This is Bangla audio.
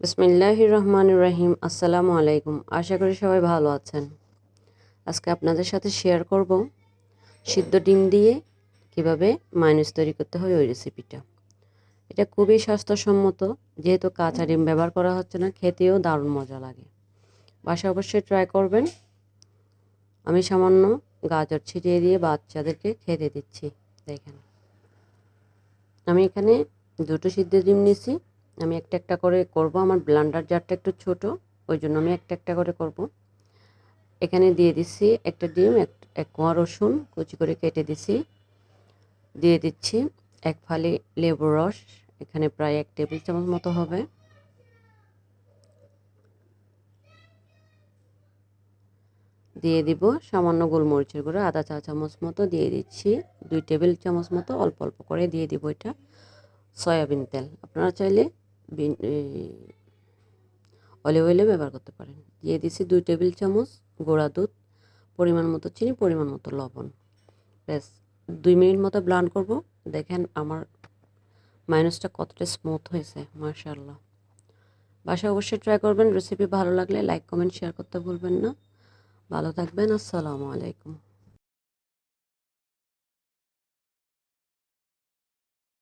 বিসমিল্লাহির রহমানির রহিম। আসসালামু আলাইকুম। আশা করি সবাই ভালো আছেন। আজকে আপনাদের সাথে শেয়ার করব সিদ্ধ ডিম দিয়ে কিভাবে মায়োনিজ তৈরি করতে হয় ওই রেসিপিটা। এটা খুবই স্বাস্থ্যসম্মত, যেহেতু কাঁচা ডিম ব্যবহার করা হচ্ছে না, খেতেও দারুণ মজা লাগে। বাসায় অবশ্যই ট্রাই করবেন। আমি সামান্য গাজর ছিটিয়ে দিয়ে বাচ্চাদেরকে খেতে দিচ্ছি। দেখেন, আমি এখানে দুটো সিদ্ধ ডিম নিয়েছি। আমি একটা একটা করে করব। আমার ব্লেন্ডার জারটা একটু ছোট, ওই জন্য আমি একটা একটা করে করব। এখানে দিয়ে দিচ্ছি একটা ডিম, এক কোয়া রসুন কুচি করে কেটে দিছি। দিয়ে দিচ্ছি এক ফালি লেবুর রস, এখানে প্রায় 1 টেবিল চামচ মতো হবে। দিয়ে দিব সামান্য গোলমরিচের গুঁড়ো আধা চা চামচ মতো দিয়ে দিচ্ছি। 2 টেবিল চামচ মতো অল্প অল্প করে দিয়ে দিব এটা সয়াবিন তেল। আপনারা চাইলে অলিভ অয়েলও ব্যবহার করতে পারেন। দিয়ে দিচ্ছি 2 টেবিল চামচ গুঁড়া দুধ, পরিমাণ মতো চিনি, পরিমাণ মতো লবণ। ব্যাস 2 মিনিট মতো ব্লেন্ড করব। দেখেন আমার মায়োনিজটা কতটা স্মুথ হয়েছে, মাশাআল্লাহ। বাসায় অবশ্যই ট্রাই করবেন। রেসিপি ভালো লাগলে লাইক কমেন্ট শেয়ার করতে ভুলবেন না। ভালো থাকবেন। আসসালামু আলাইকুম।